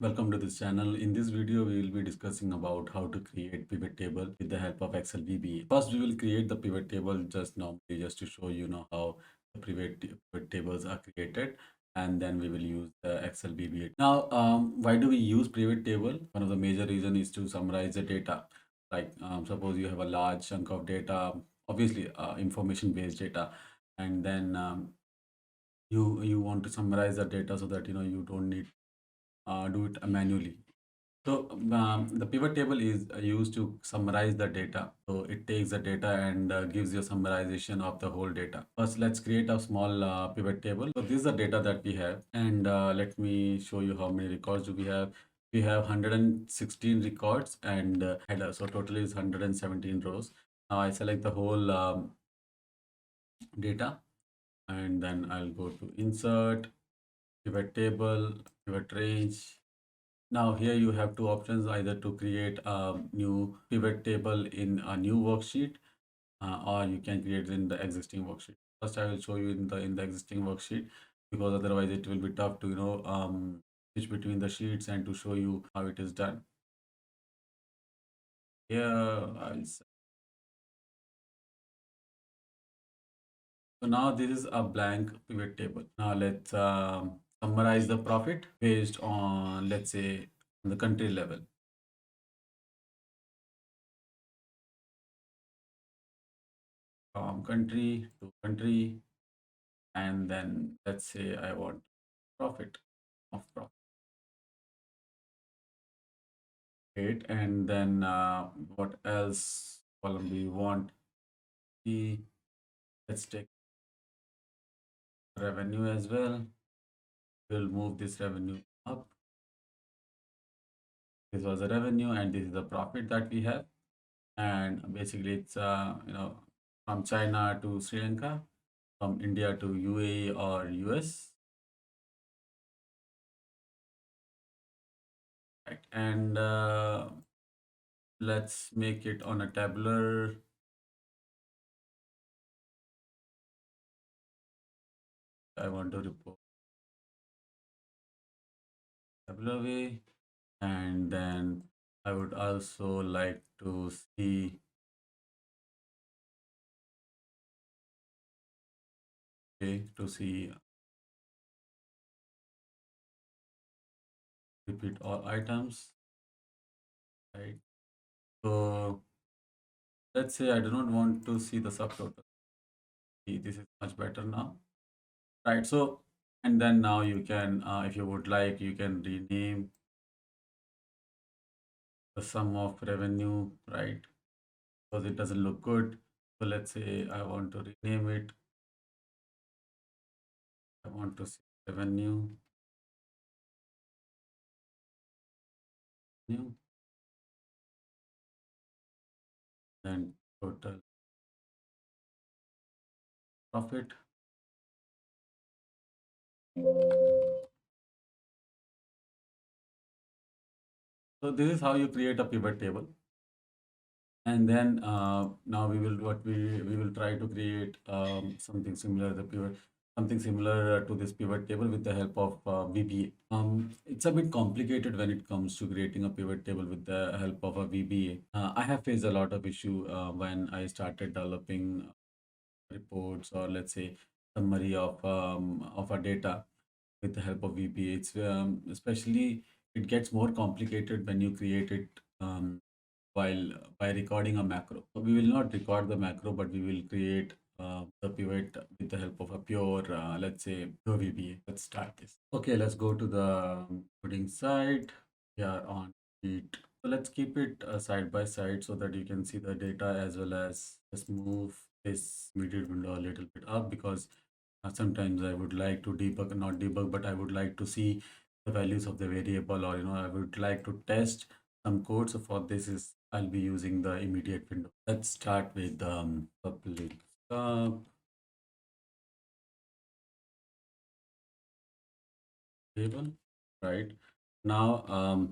Welcome to this channel. In this video, we will be discussing about how to create pivot table with the help of Excel VBA. First, we will create the pivot table just to show how the pivot tables are created, and then we will use the Excel VBA. Now, why do we use pivot table? One of the major reason is to summarize the data. Like suppose you have a large chunk of data, obviously information based data, and then you want to summarize the data so that you don't need do it manually. So the pivot table is used to summarize the data. So it takes the data and gives you a summarization of the whole data. First, let's create a small pivot table. So this is the data that we have, and let me show you how many records do we have. We have 116 records and header. So total is 117 rows. Now I select the whole data, and then I'll go to insert, pivot table, pivot range. Now here you have two options, either to create a new pivot table in a new worksheet, or you can create it in the existing worksheet. First, I will show you in the existing worksheet, because otherwise it will be tough to switch between the sheets and to show you how it is done. Here, so now this is a blank pivot table. Now let's summarize the profit based on, let's say, the country level. From country to country, and then let's say I want profit of profit, and then what else column do you want? The Let's take revenue as well. We'll move this revenue up. This was the revenue, and this is the profit that we have. And basically, it's from China to Sri Lanka, from India to UAE or US, right? And let's make it on a tabular. I want to report tabular way. And then I would also like to see, okay, to see repeat all items, right? So let's say I do not want to see the subtotal. See, this is much better now, right? So, and then now you can, if you would like, you can rename the sum of revenue, right? Because it doesn't look good. So let's say I want to rename it. I want to see revenue, new, and total profit. So this is how you create a pivot table. And then now we will try to create something similar to this pivot table with the help of VBA. It's a bit complicated when it comes to creating a pivot table with the help of a VBA. I have faced a lot of issue when I started developing reports, or let's say summary of a data with the help of VBA. It's especially it gets more complicated when you create it while by recording a macro. So we will not record the macro, but we will create the pivot with the help of a pure, let's say, pure VBA. Let's start this. Okay, let's go to the coding side. We are on sheet. So let's keep it side by side so that you can see the data, as well as just move this immediate window a little bit up, because sometimes I would like to debug, not debug, but I would like to see the values of the variable, or I would like to test some code. So for this is I'll be using the immediate window. Let's start with public sub table, right? Now,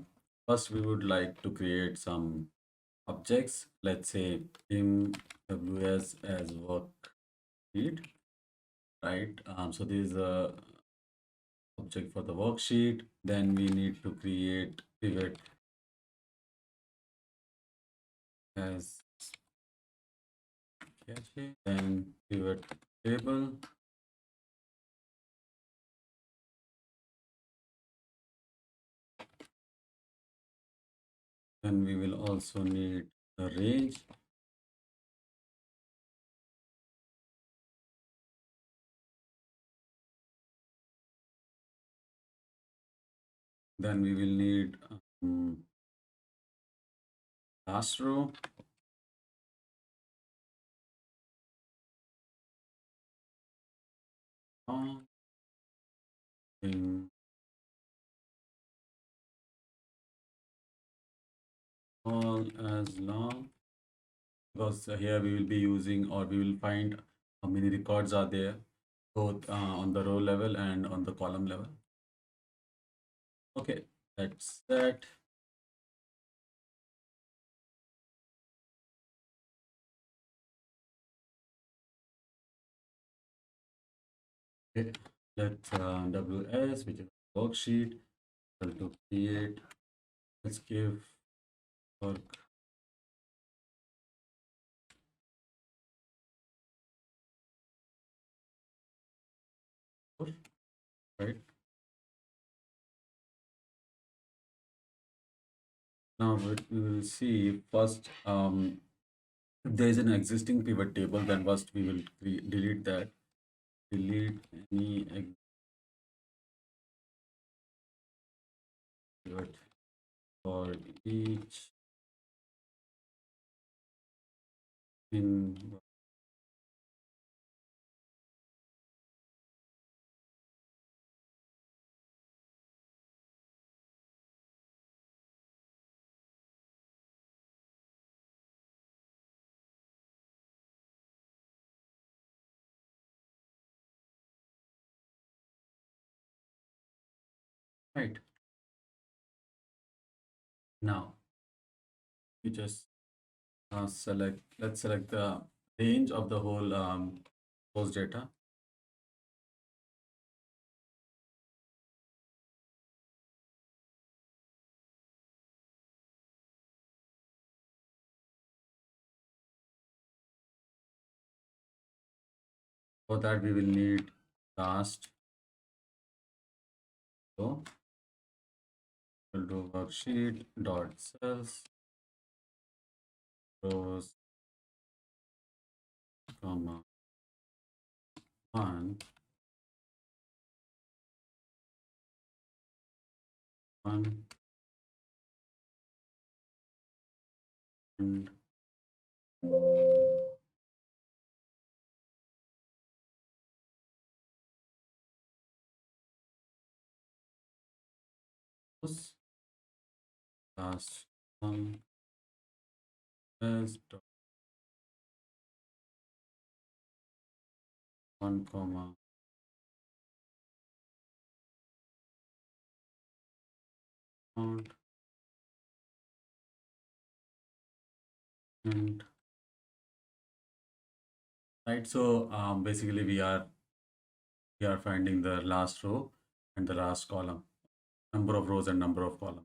first we would like to create some objects. Let's say in ws as worksheet, right? So this is a object for the worksheet. Then we need to create pivot as cache, then pivot table. Then we will also need the range. Then we will need last row. In all as long, because here we will be using, or we will find how many records are there, both on the row level and on the column level. Okay, that's that. Okay. Let's WS, which is worksheet, equal to create. Let's give work. Right. Now we will see first, if there is an existing pivot table, then first we will delete that. Delete any pivot for each in. Right. Now we just let's select the range of the whole source data. For that, we will need last row. We'll do worksheet dot cells rows comma 1 1 and last one is dot 1 comma count and right. So basically we are finding the last row and the last column, number of rows and number of columns.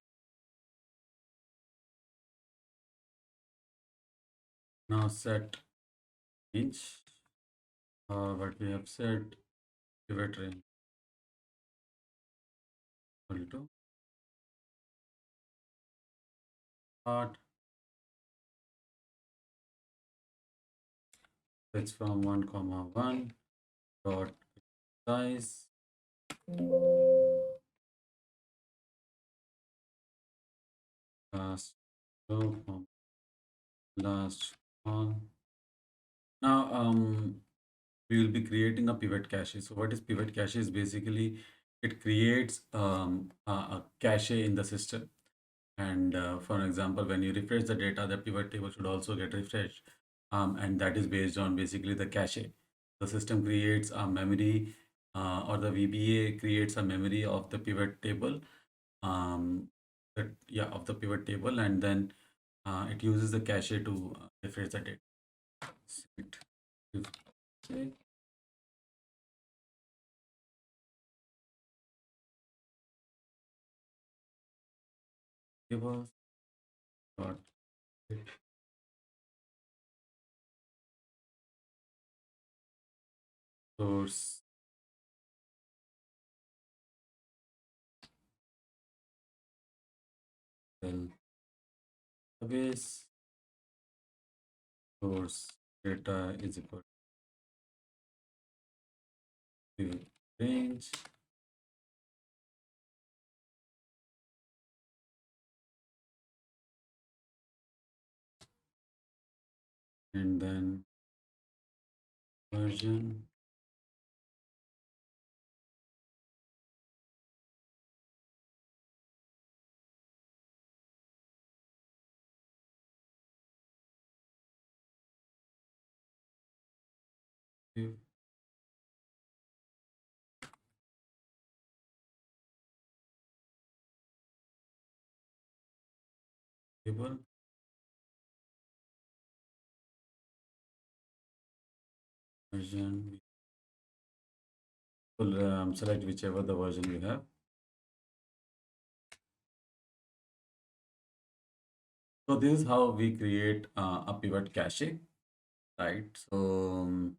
Now set range. What we have said, pivot range equal to start. It's from 1 comma 1 dot size last row from last one. Now we will be creating a pivot cache. So what is pivot cache? Is basically it creates a cache in the system. And for example, when you refresh the data, the pivot table should also get refreshed. And that is based on basically the cache. The system creates a memory, or the VBA creates a memory of the pivot table, of the pivot table, and then it uses the cache to refresh the data. Set if- table dot source cell database source data is equal to range and then version table version. Will select whichever the version you have. So this is how we create a pivot cache, right? So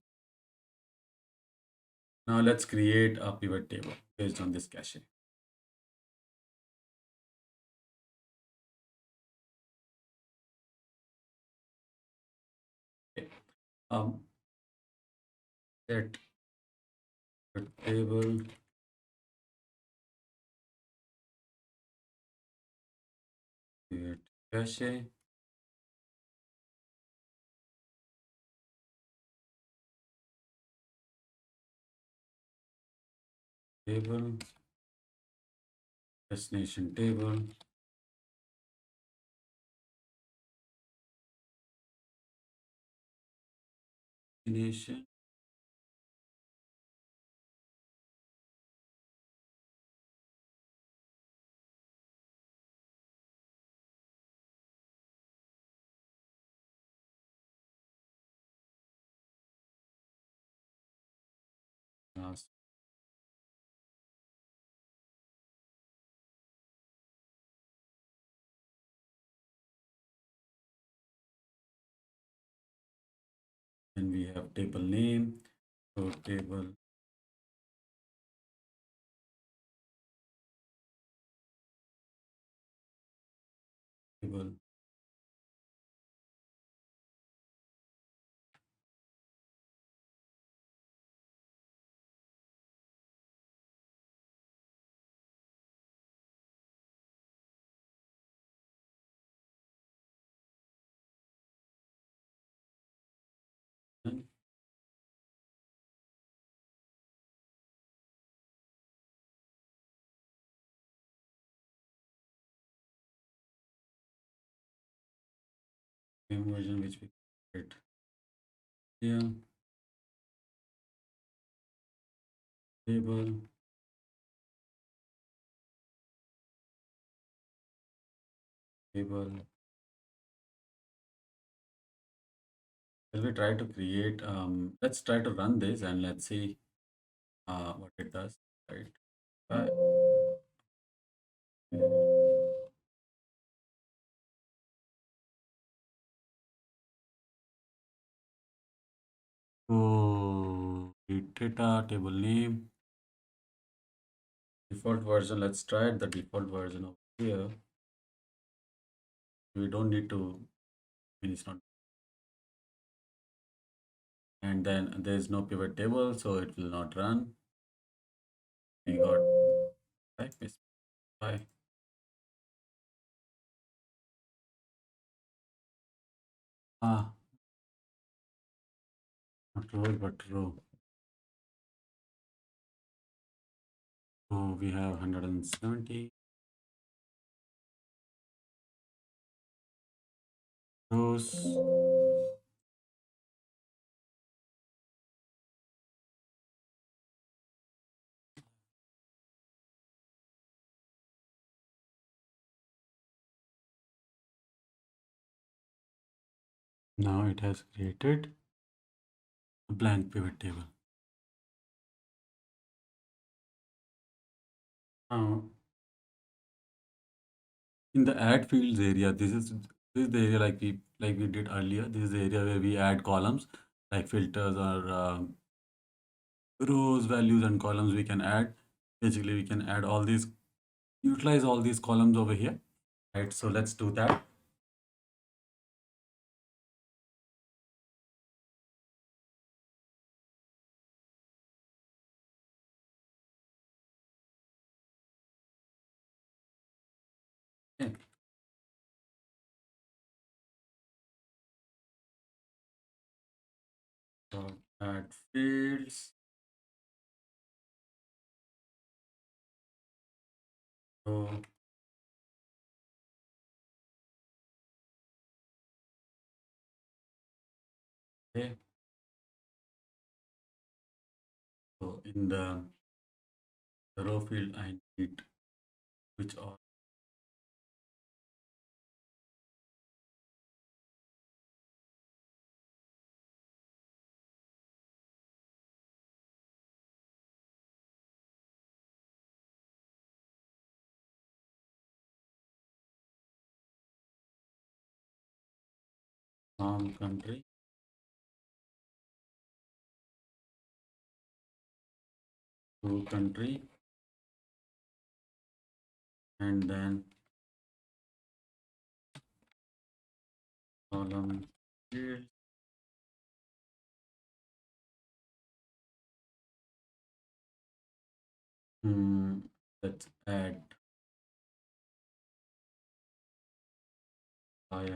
now let's create a pivot table based on this cache. Okay. Um, set pivot table pivot cache table destination table destination last and we have table name. So table and same version which we create here table table. Shall we try to create? Let's try to run this and let's see what it does. Right. Uh, so data table name default version. Let's try it, the default version over here. We don't need to. I mean, it's not. And then there is no pivot table, so it will not run. We got right miss by ah not row but row. So we have 170 rows. Now it has created a blank pivot table. Now In the add fields area, this is the area like we did earlier. This is the area where we add columns like filters or rows, values, and columns. We can add. Basically, we can add all these, utilize all these columns over here. Right. So let's do that. Okay. So add fields. So okay. So in the row field, I need which are from country to country, and then column field. Hmm, let's add file.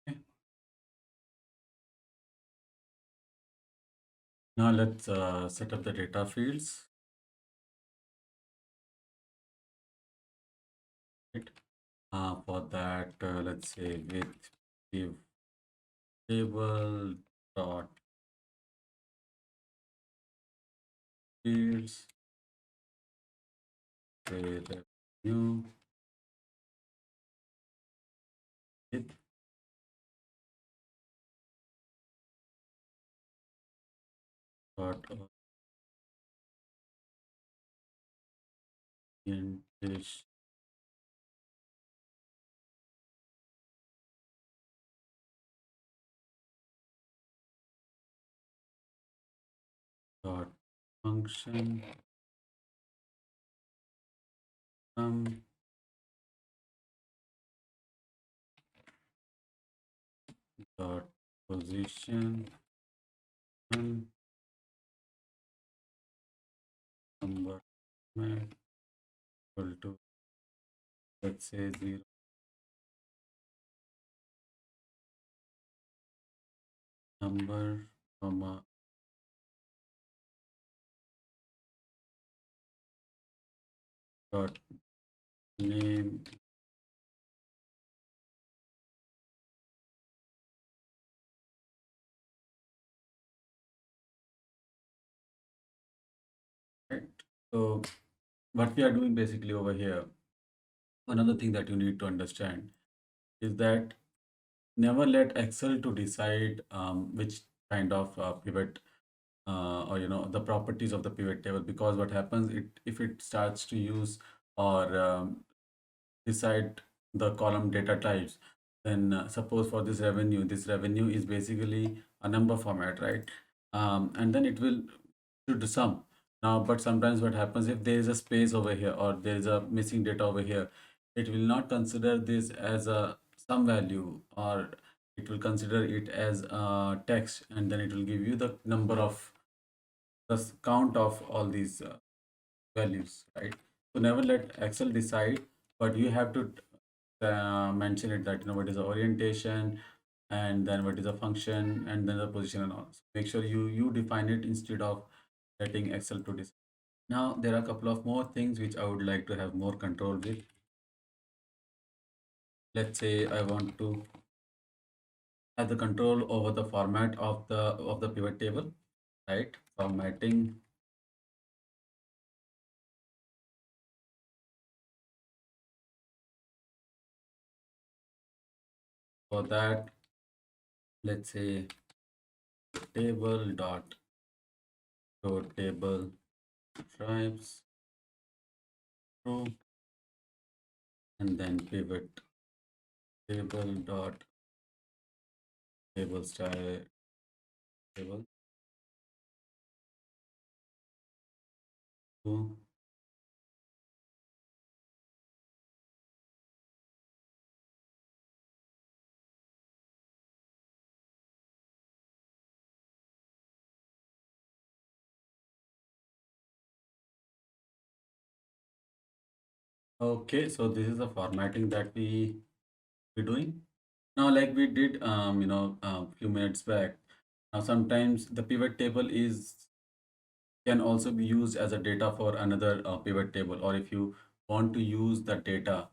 Okay. Now let's set up the data fields. Right. For that, let's say with give table dot fields, say revenue with dot orientation dot function dot position number equal to, let's say, 0 number comma dot name. Right. So what we are doing basically over here, another thing that you need to understand is that never let Excel to decide which kind of pivot or the properties of the pivot table, because what happens, if it starts to use or decide the column data types, then suppose for this revenue is basically a number format, right? And then it will should sum. Now, but sometimes what happens, if there is a space over here or there is a missing data over here, it will not consider this as a sum value, or it will consider it as text, and then it will give you the number of count of all these values, right? So never let Excel decide, but you have to mention it that what is the orientation, and then what is the function, and then the position and all. So make sure you define it instead of letting Excel to decide. Now there are a couple of more things which I would like to have more control with. Let's say I want to have the control over the format of the pivot table, right? Formatting. For that, let's say table dot show table tribes true. and then pivot table dot table style table to. Okay, so this is the formatting that we're doing now, like we did, a few minutes back. Now, sometimes the pivot table is can also be used as a data for another pivot table, or if you want to use the data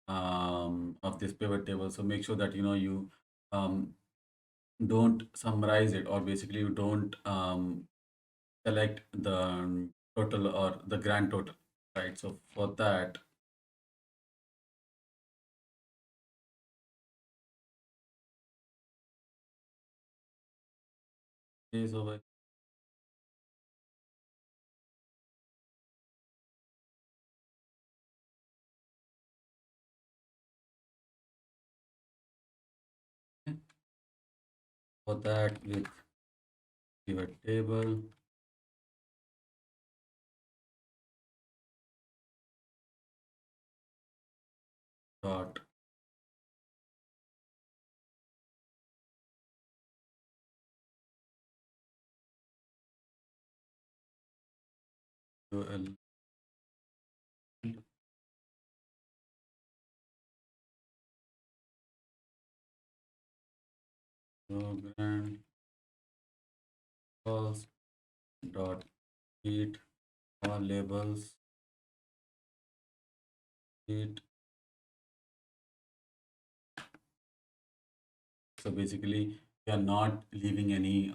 of this pivot table, so make sure that you um, don't summarize it, or basically you don't select the total or the grand total, right? So for that, is over here. For that, with pivot table dot UL grand calls dot heat all labels heat. So basically, we are not leaving any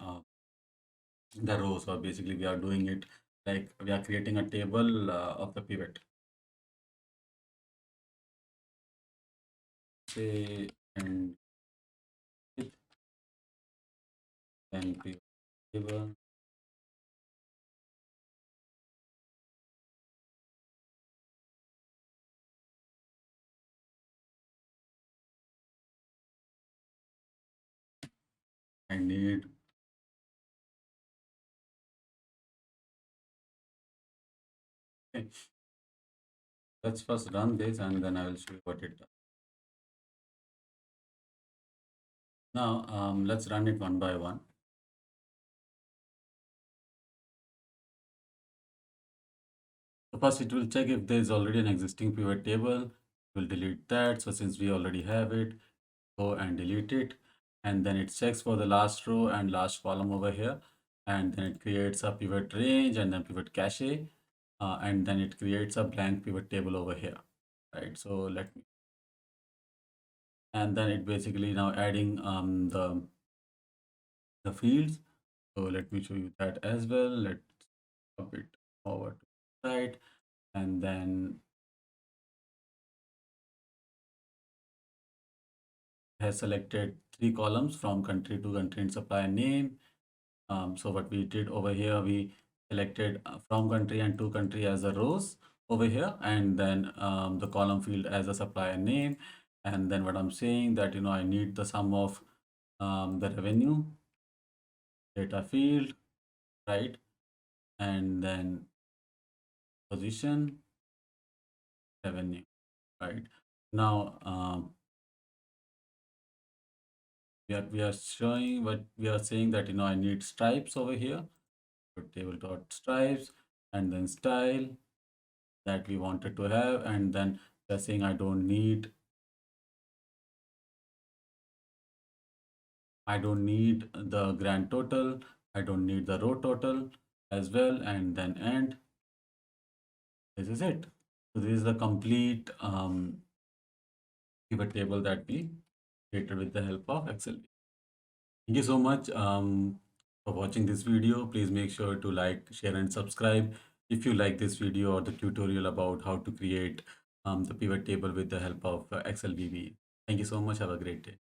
the rows, or basically we are doing it like we are creating a table of the pivot. Say and with then pivot table. I need. Okay, let's first run this and then I will show you what it does. Now let's run it one by one. So first it will check if there is already an existing pivot table. We'll delete that. So since we already have it, go and delete it. And then it checks for the last row and last column over here. And then it creates a pivot range and then pivot cache. And then it creates a blank pivot table over here. Right. So let me, and then it basically now adding the fields. So let me show you that as well. Let's up it over to the side, and then has selected three columns from country to country and supplier name. So what we did over here, we selected from country and to country as a rows over here, and then the column field as a supplier name. And then what I'm saying that I need the sum of the revenue data field, right? And then position revenue, right? Now we are showing what we are saying that I need stripes over here. So table dot stripes and then style that we wanted to have, and then we're saying I don't need the grand total, I don't need the row total as well, and then end. This is it. So this is the complete pivot table that we created with the help of Excel. Thank you so much for watching this video. Please make sure to like, share, and subscribe if you like this video or the tutorial about how to create the pivot table with the help of Excel VBA. Thank you so much. Have a great day.